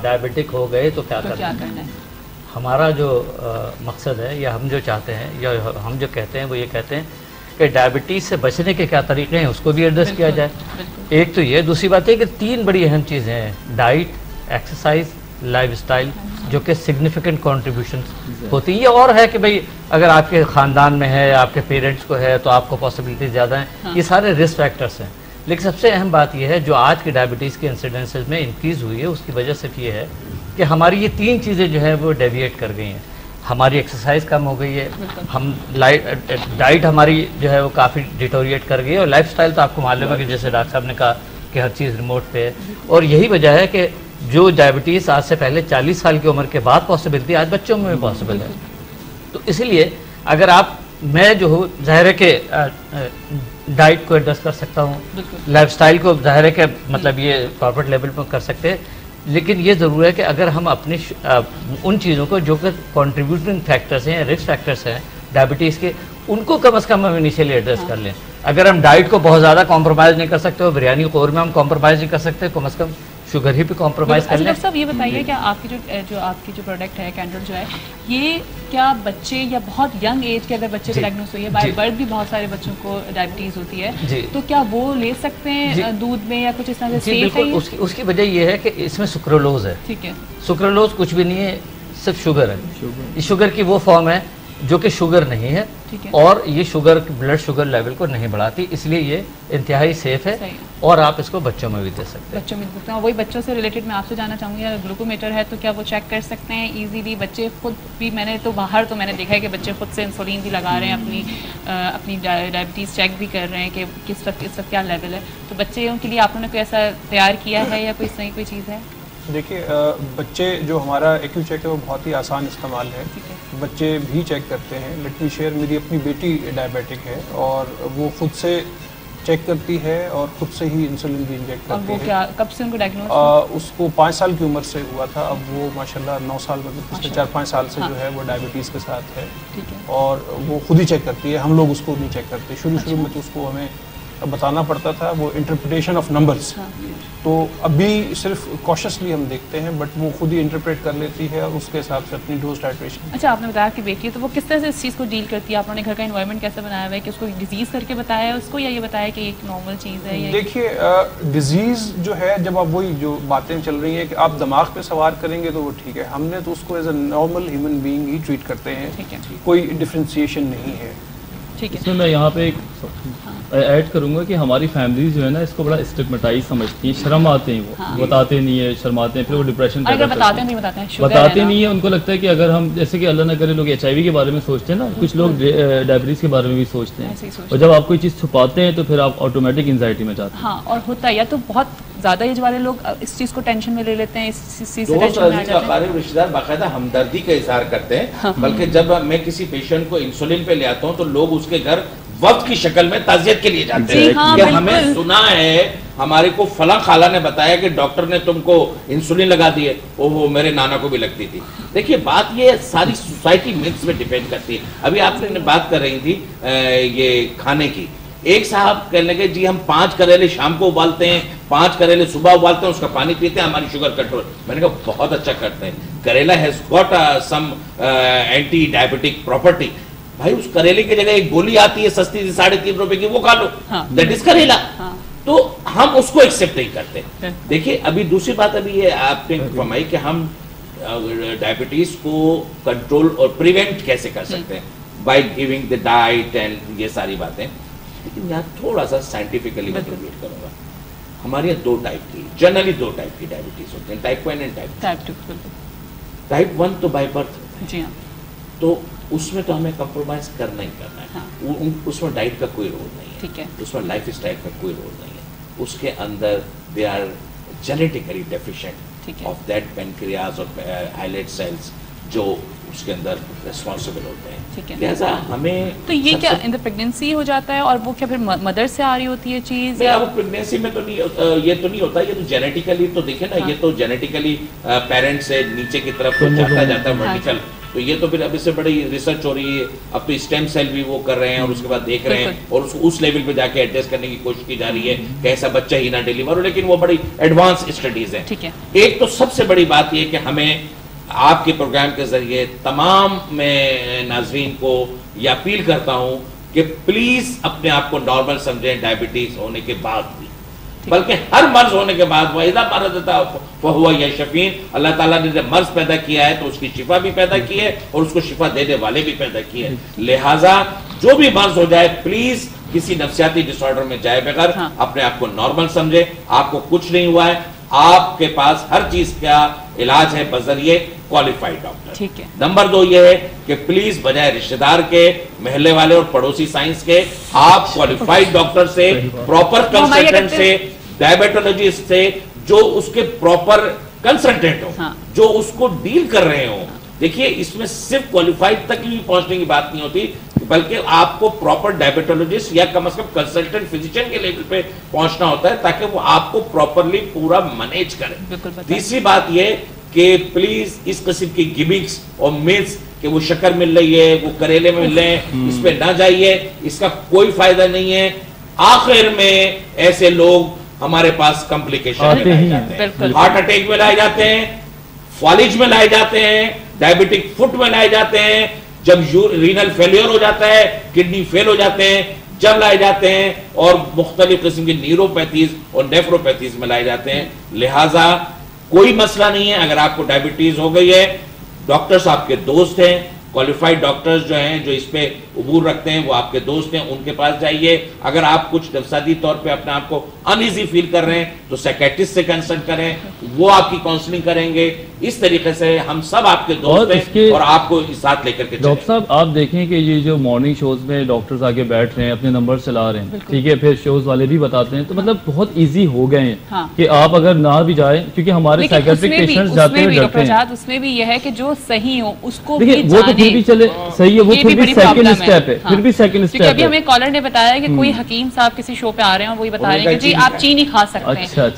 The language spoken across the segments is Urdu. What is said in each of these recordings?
ڈائبٹک ہو گئے تو کیا کرنا ہے. ہمارا جو مقصد ہے یا ہم جو چاہتے ہیں یا ہم جو کہتے ہیں وہ یہ کہتے ہیں کہ ڈائبٹیز سے بچنے کے کیا طریقے ہیں اس کو بھی ایڈریس کیا جائے. ایک تو یہ، دوسری بات ہے کہ 3 بڑی اہم چیزیں ہیں: ڈائٹ، ایکسرسائز، لائف اسٹائل، جو کہ سگنیفیکنٹ کنٹریبیوشنز ہوتی ہیں. یہ اور ہے کہ بھئی اگر آپ کے خاندان میں ہے، آپ کے پیرنٹس کو ہے تو آپ کو پاسبلٹی زیادہ ہیں. یہ سارے رسک فیکٹرز ہیں. لیکن سب سے اہم بات یہ ہے جو آج کی ڈائبٹیز کے انسیڈنسز میں انکریز ہوئی ہے اس کی وجہ صرف یہ ہے کہ ہماری یہ 3 چیزیں جو ہیں وہ ڈیویٹ کر گئی ہیں. ہماری ایکسرسائز کم ہو گئی ہے، ہم ڈائٹ ہماری جو ہے وہ کافی ڈیٹوریٹ کر گئی ہے، اور لائف سٹائل تو آپ کو معلوم ہے کہ جیسے ڈاکٹر صاحب نے کہا کہ ہر چیز ریموٹ پہ ہے. اور یہی وجہ ہے کہ جو ڈائبٹیز آج سے پہلے 40 سال کی عمر کے بعد پاسبل تھی آج بچوں میں بھی پاسبل ہے. تو اس لیے اگر میں جو ہوں ظاہر ہے کہ ڈائٹ کو ایڈجسٹ کر سکتا ہوں، لائف سٹائل کو ظاہر ہے کہ مطلب یہ کارپوریٹ لیول پر کر سکتے ہیں، لیکن یہ ضرور ہے کہ اگر ہم اپنی ان چیزوں کو جو کہ کنٹریبیوٹنگ فیکٹرز ہیں، رسک فیکٹرز ہیں ڈائبٹیز کے، ان کو کم از کم ہم انیشیلی ایڈریس کر لیں. اگر ہم ڈائٹ کو بہت زیادہ کمپرومائز نہیں کر سکتے اور بریانی قورمہ ہم کمپرومائز نہیں کر سکتے، کم از کم شوگر ہی پہ کمپرومائز کر لیں. ڈاکٹر صاحب یہ بتائیے کہ آپ کی جو پروڈکٹ ہے کینڈل جو ہے، یہ کیا بچے یا بہت ینگ ایج کے اگر بچے کو ڈائگنوز ہوئی ہے، بائی برتھ بھی بہت سارے بچوں کو ڈائبٹیز ہوتی ہے، تو کیا وہ لے سکتے ہیں دودھ میں یا کچھ اس طرح سے سیف ہے؟ اس کی وجہ یہ ہے کہ اس میں سکرولوز ہے. ٹھیک ہے، سکرولوز کچھ بھی نہیں ہے، صرف شوگر ہے. یہ شوگر کی وہ فارم ہے جو کہ شوگر نہیں ہے، اور یہ شوگر بلڈ شوگر لیول کو نہیں بڑھاتی، اس لیے یہ انتہائی سیف ہے. اور آپ اس کو بچوں میں بھی دے سکتے ہیں. بچوں میں دیتے ہیں. وہی بچوں سے ریلیٹڈ میں آپ سے جاننا چاہوں گی، اگر گلوکومیٹر ہے تو کیا وہ چیک کر سکتے ہیں ایزیلی؟ بچے خود بھی میں نے دیکھا ہے کہ بچے خود سے انسولین بھی لگا رہے ہیں، اپنی ڈائبٹیز چیک بھی کر رہے ہیں کہ کس وقت کیا لیول ہے. تو بچوں کے لیے آپ نے کوئی ایسا تیار کیا ہے یا کوئی صحیح کوئی چیز ہے؟ دیکھیے بچے جو ہمارا ایکیو چیک ہے وہ بہت ہی آسان استعمال ہے، بچے بھی چیک کرتے ہیں. لیٹ می شیئر، میری اپنی بیٹی ڈائبیٹک ہے اور وہ خود سے چیک کرتی ہے اور خود سے ہی انسولین بھی انجیکٹ کرتی ہے. کیا کب سے ان کو ڈائگنوز؟ اس کو 5 سال کی عمر سے ہوا تھا. اب وہ ماشاءاللہ 9 سال مطلب پچھلے 4-5 سال سے جو ہے وہ ڈائبٹیز کے ساتھ ہے، اور وہ خود ہی چیک کرتی ہے. ہم لوگ اس کو نہیں چیک کرتے. شروع میں تو اس کو ہمیں بتانا پڑتا تھا، وہ انٹرپریٹیشن آف نمبرز. تو ابھی صرف کوشسلی ہم دیکھتے ہیں، بٹ وہ خود ہی انٹرپریٹ کر لیتی ہے اور اس کے حساب سے اپنی ڈوز ٹائٹریشن. اچھا، آپ نے بتایا کہ بیٹی ہے، تو وہ کس طرح سے اس چیز کو ڈیل کرتی ہے؟ آپ نے گھر کا انوائرمنٹ کیسے بنایا ہوا ہے کہ اس کو ڈیزیز کر کے بتایا ہے اس کو، یا یہ بتایا کہ ایک نارمل چیز ہے؟ دیکھیے ڈیزیز جو ہے، جب آپ وہی جو باتیں چل رہی ہیں کہ آپ دماغ پہ سوار کریں گے تو وہ ٹھیک ہے. ہم نے تو اس کو as a normal human being ہی ٹریٹ کرتے ہیں، کوئی ڈفرینسیشن نہیں ہے. اس میں یہاں پہ ایک ایڈ کروں گا کہ ہماری فیملیز جو ہے نا اس کو بڑا اسٹگمیٹائز سمجھتی ہیں، شرم آتے ہیں، وہ بتاتے نہیں ہے، شرماتے ہیں، پھر وہ ڈپریشن بتاتے نہیں ہیں. ان کو لگتا ہے کہ اگر ہم جیسے کہ اللہ نہ کرے لوگ HIV کے بارے میں سوچتے ہیں نا، کچھ لوگ ڈائبٹیز کے بارے میں بھی سوچتے ہیں، اور جب آپ کوئی چیز چھپاتے ہیں تو پھر آپ آٹومیٹک انزائٹی میں جاتے ہیں. ہاں، اور ہوتا ہے یا تو بہت زیادہ ایج والے لوگ اس چیز کو ٹینشن میں لے لیتے ہیں، اس چیز سے ٹینشن میں آ جاتے ہیں. رشتہ دار باقاعدہ ہمدردی کا اظہار کرتے ہیں، بلکہ جب میں کسی پیشنٹ کو انسولین پہ لے آتا ہوں تو لوگ اس کے گھر وقت کی شکل میں تعزیت کے لیے جاتے ہیں کہ ہمیں سنا ہے، ہمارے کو فلاں خالہ نے بتایا کہ ڈاکٹر نے تم کو انسولین لگا دی ہے. اوہ میرے نانا کو بھی لگتی تھی. دیکھیے بات یہ ساری سوسائٹی مکس میں ڈیپینڈ کرتی ہے. ابھی آپ نے بات کر رہی تھی یہ کھانے کی. ایک صاحب کہنے لگے جی ہم 5 کریلے شام کو ابالتے ہیں، 5 کریلے صبح ابالتے ہیں، اس کا پانی پیتے ہیں، ہماری شوگر کنٹرول. میں نے کہا بہت اچھا کرتے ہیں. Karela has got some anti diabetic property. بھائی اس کریلے کی جگہ ایک گولی آتی ہے سستی 3.5 روپے کی، وہ کھا لو، دیٹ از کریلا. تو ہم اس کو ایکسیپٹ نہیں کرتے. دیکھیے ابھی دوسری بات ابھی یہ آپ نے فرمائی کہ ہم ڈائبٹیز کو کنٹرول اور پریونٹ کیسے کر سکتے ہیں by giving the diet and یہ ساری باتیں. لیکن یہاں تھوڑا سا سائنٹیفکلی میں کنکلوڈ کروں گا. ہمارے یہاں 2 ٹائپ کی، جنرلی 2 ٹائپ کی ڈائبٹیز ہوتے ہیں، ٹائپ 1 اینڈ ٹائپ 2. ٹائپ 1 تو بائی برتھ، تو اس میں تو ہمیں کمپرومائز کرنا ہی کرنا ہے. اس میں ڈائٹ کا کوئی رول نہیں ہے، اس میں لائف اسٹائل کا کوئی رول نہیں ہے. اس کے اندر they are genetically deficient of that pancreas اور آئلیٹ سیلز جو اس کے اندر ریسپانسبل ہوتے ہیں. لہٰذا ہمیں تو یہ کیا ان دا پریگنینسی ہو جاتا ہے، اور وہ کیا پھر مدر سے آ رہی ہوتی ہے چیز؟ یا وہ پریگنینسی میں تو نہیں، یہ تو نہیں ہوتا. یہ تو جینیٹیکلی تو دیکھیں نا، یہ تو جینیٹیکلی پیرنٹ سے نیچے کی طرف چلتا جاتا ہے ورٹیکل. تو یہ تو پھر اب اس سے بڑی ریسرچ ہو رہی ہے, اب تو اسٹیم سیل بھی وہ کر رہے ہیں اور اس کے بعد دیکھ رہے ہیں اور اس لیول پہ جا کے ایڈجسٹ کرنے کی کوشش کی جا رہی ہے کہ ایسا بچہ ہی نہ ڈیلیور ہو, لیکن وہ بڑی ایڈوانس اسٹڈیز ہیں. ایک تو سب سے بڑی بات یہ کہ ہمیں آپ کے پروگرام کے ذریعے تمام میں ناظرین کو یہ اپیل کرتا ہوں کہ پلیز اپنے آپ کو نارمل سمجھیں ڈائبٹیز ہونے کے بعد بھی, بلکہ ہر مرض ہونے کے بعد وَإِذَا مَرَضَ فَهُوَ يَشْفِينَ, اللہ تعالیٰ نے جب مرض پیدا کیا ہے تو اس کی شفا بھی پیدا کی ہے اور اس کو شفا دینے والے بھی پیدا کیے. لہٰذا جو بھی مرض ہو جائے پلیز کسی نفسیاتی ڈس آرڈر میں جائے بغیر اپنے آپ کو نارمل سمجھے. آپ کو کچھ نہیں ہوا ہے, آپ کے پاس ہر چیز کا علاج ہے بذریعے کوالیفائڈ ڈاکٹر. نمبر 2 یہ ہے کہ پلیز بجائے رشتہ دار کے, محلے والے اور پڑوسی سائنس کے, آپ کوالیفائڈ ڈاکٹر سے, پراپر کنسلٹنٹ سے, ڈائبیٹولوجسٹ سے, جو اس کے پراپر کنسلٹنٹ ہو, جو اس کو ڈیل کر رہے ہوں. دیکھیے اس میں صرف کوالیفائڈ تک بھی پہنچنے کی بات نہیں ہوتی, بلکہ آپ کو پراپر ڈائبیٹولوجسٹ یا کم از کم کنسلٹنٹ فزیشین کے لیول پہ پہنچنا ہوتا ہے تاکہ وہ آپ کو پراپرلی پورا مینیج کرے. تیسری بات یہ کہ پلیز اس قسم کی گمکس اور میتھس کہ وہ شکر مل رہی ہے, وہ کریلے میں مل رہے ہیں, اس پہ نہ جائیے, اس کا کوئی فائدہ نہیں ہے. آخر میں ایسے لوگ ہمارے پاس کمپلیکیشن ہارٹ اٹیک میں لائے جاتے ہیں, فالج میں لائے جاتے ہیں, ڈائبٹک فٹ میں لائے جاتے ہیں, جب رینل فیلئر ہو جاتا ہے, کڈنی فیل ہو جاتے ہیں جب لائے جاتے ہیں, اور مختلف قسم کی نیوروپیتھیز اور نیفروپیتھیز میں لائے جاتے ہیں. لہٰذا کوئی مسئلہ نہیں ہے اگر آپ کو ڈائبٹیز ہو گئی ہے, ڈاکٹرز آپ کے دوست ہیں, کوالیفائڈ ڈاکٹرز جو ہیں جو اس پہ عبور رکھتے ہیں وہ آپ کے دوست ہیں, ان کے پاس جائیے. اگر آپ کچھ نفسیاتی طور پہ اپنے آپ کو ان ایزی فیل کر رہے ہیں تو سائیکیٹرسٹ سے کنسلٹ کریں, وہ آپ کی کاؤنسلنگ کریں گے. اس طریقے سے ہم سب آپ کے دوست ہیں اور آپ کو ساتھ لے کر کے. ڈاکٹر صاحب آپ دیکھیں کہ یہ جو مارننگ شوز میں ڈاکٹرز آگے بیٹھ رہے ہیں, اپنے نمبر چلا رہے ہیں, ٹھیک ہے, پھر شوز والے بھی بتاتے ہیں, تو مطلب بہت ایزی ہو گئے ہیں کہ آپ اگر نہ بھی جائیں, کیونکہ ہمارے سائیکٹرک پیشنٹس جاتے ہیں ڈرتے ہیں. اس میں بھی یہ ہے کہ جو صحیح ہو اس کو دیکھیں, وہ تو پھر بھی چلے صحیح ہے, وہ پھر بھی سیکنڈ اسٹیپ ہے, پھر بھی سیکنڈ اسٹیپ ہے. ابھی ہمیں کالر نے بتایا کہ کوئی حکیم صاحب کسی شو پہ آ رہے ہیں اور وہی بتا رہے ہیں کہ جی آپ چینی کھا سکتے ہیں.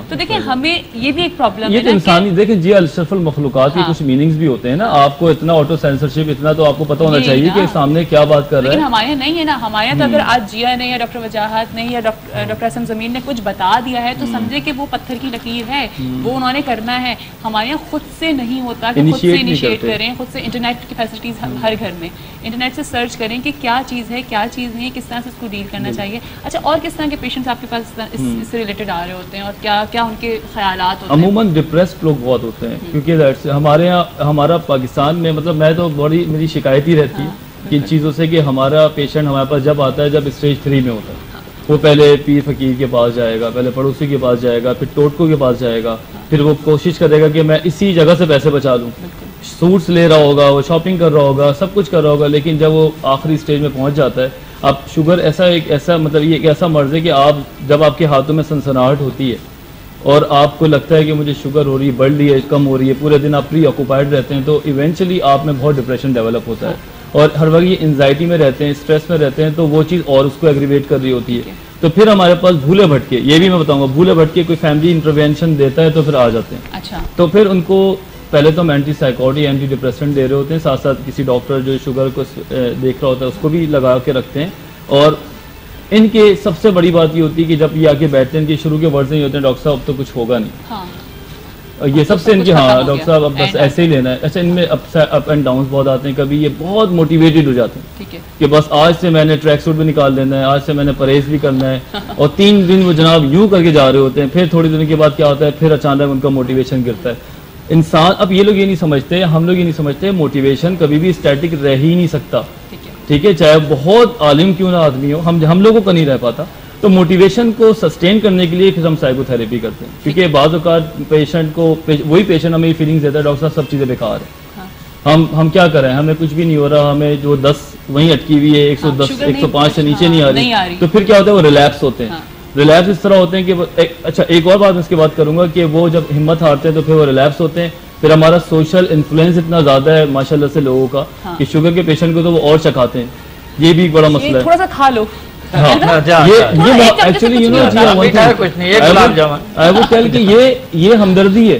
تو دیکھیں ہمیں یہ بھی ایک پرابلم ہے, یہ تو انسانی, دیکھیں جی اشرف المخلوقات کے کچھ میننگز بھی ہوتے ہیں نا. آپ کو اتنا آٹو سینسرشپ اتنا تو آپ کو پتہ ہونا چاہیے کہ سامنے کیا بات کر رہے ہیں. لیکن ہمارے یہاں نہیں ہے نا, ہمارے یہاں تو اگر آج جیا نے یا ڈاکٹر وجاہت نے یا ڈاکٹر اسم زمین نے کچھ بتا دیا ہے تو سمجھے کہ وہ پتھر کی لکیر ہے, وہ انہوں نے کرنا ہے. ہمارے یہاں خود سے نہیں ہوتا کہ خود سے انیشیٹ کریں, خود سے. انٹرنیٹ کی فیسلٹیز ہر گھر میں, انٹرنیٹ سے سرچ کریں کہ کیا چیز ہے کیا چیز نہیں ہے, کس طرح سے اس کو ڈیل کرنا چاہیے. اچھا, اور کس طرح کے پیشنٹس آپ کے پاس اس سے ریلیٹڈ آ رہے ہوتے ہیں اور کیا کیا ان کے خیالات ہوتے ہیں؟ عموماً ڈپریسڈ لوگ بہت ہوتے ہیں, کیونکہ ہمارے یہاں ہمارا پاکستان میں مطلب میں تو بڑی میری شکایت ہی رہتی ہے ان چیزوں سے کہ ہمارا پیشنٹ ہمارے پاس جب آتا ہے جب اسٹیج 3 میں ہوتا ہے, وہ پہلے پیر فقیر کے پاس جائے گا, پہلے پڑوسی کے پاس جائے گا, پھر ٹوٹکوں کے پاس جائے گا, پھر وہ کوشش کرے گا کہ میں اسی جگہ سے پیسے بچا لوں. سوٹس لے رہا ہوگا, وہ شاپنگ کر رہا ہوگا, سب کچھ کر رہا ہوگا, لیکن جب وہ آخری اسٹیج میں پہنچ جاتا ہے. اب شوگر ایسا مطلب یہ ایک ایسا مرض ہے کہ آپ جب آپ کے ہاتھوں میں سنسناہٹ ہوتی ہے اور آپ کو لگتا ہے کہ مجھے شوگر ہو رہی ہے, بڑھ رہی ہے, کم ہو رہی ہے, پورے دن آپ پری آکوپائڈ رہتے ہیں, تو ایونچولی آپ میں بہت ڈپریشن ڈیولپ ہوتا ہے اور ہر وقت یہ انزائٹی میں رہتے ہیں, اسٹریس میں رہتے ہیں, تو وہ چیز اور اس کو ایگریویٹ کر رہی ہوتی ہے. تو پھر ہمارے پاس بھولے بھٹکے, یہ بھی میں بتاؤں گا, بھولے بھٹکے کوئی فیملی انٹروینشن دیتا ہے تو پھر آ جاتے ہیں. اچھا, تو پھر ان کو پہلے تو ہم اینٹی سائیکوٹی اینٹی ڈپریسنٹ دے رہے ہوتے ہیں, ساتھ ساتھ کسی ڈاکٹر جو شوگر کو دیکھ رہا ہوتا ہے اس کو بھی لگا کے رکھتے ہیں. اور ان کے سب سے بڑی بات یہ ہوتی ہے کہ جب یہ آ کے بیٹھتے ہیں ان کے شروع کے ورڈز یہ ہوتے ہیں ڈاکٹر صاحب اب تو کچھ ہوگا نہیں. یہ سب سے ان کے ڈاکٹر صاحب اب بس ایسے ہی لینا ہے. اچھا, ان میں اپ اینڈ ڈاؤنس بہت آتے ہیں. کبھی یہ بہت موٹیویٹڈ ہو جاتے ہیں کہ بس آج سے میں نے ٹریک سوٹ بھی نکال دینا ہے, آج سے میں نے پرہیز بھی کرنا ہے, اور 3 دن وہ جناب یوں کر کے جا رہے ہوتے ہیں. پھر تھوڑی دن کے بعد کیا ہوتا ہے, پھر اچانک ان کا موٹیویشن گرتا ہے. انسان, اب یہ لوگ یہ نہیں سمجھتے, ہم لوگ یہ نہیں سمجھتے, موٹیویشن کبھی بھی اسٹیٹک رہ ہی نہیں سکتا. ٹھیک ہے, چاہے بہت عالم کیوں نہ آدمی ہو, ہم لوگوں کو نہیں رہ پاتا. تو موٹیویشن کو سسٹین کرنے کے لیے پھر ہم سائیکو تھراپی کرتے ہیں, کیونکہ بعض اوقات پیشنٹ کو وہی پیشنٹ ہمیں یہ فیلنگس دیتا ہے ڈاکٹر صاحب سب چیزیں بیکار ہیں, ہم کیا کریں, ہمیں کچھ بھی نہیں ہو رہا, ہمیں جو 10 وہیں اٹکی ہوئی ہے, 110 105 سے نیچے نہیں آ رہی. تو پھر کیا ہوتا ہے, وہ ریلیپس ہوتے ہیں. ریلیپس اس طرح ہوتے ہیں کہ اچھا ایک اور بات میں اس کی بات کروں گا کہ وہ جب ہمت ہارتے ہیں تو پھر وہ ریلیپس ہوتے ہیں. پھر ہمارا سوشل انفلوئنس اتنا زیادہ ہے ماشاءاللہ سے لوگوں کا کہ شوگر کے پیشنٹ کو تو وہ اور چکھاتے ہیں. یہ بھی ایک بڑا مسئلہ ہے, تھوڑا سا کھا لو. ایکچولی یہ ہمدردی ہے.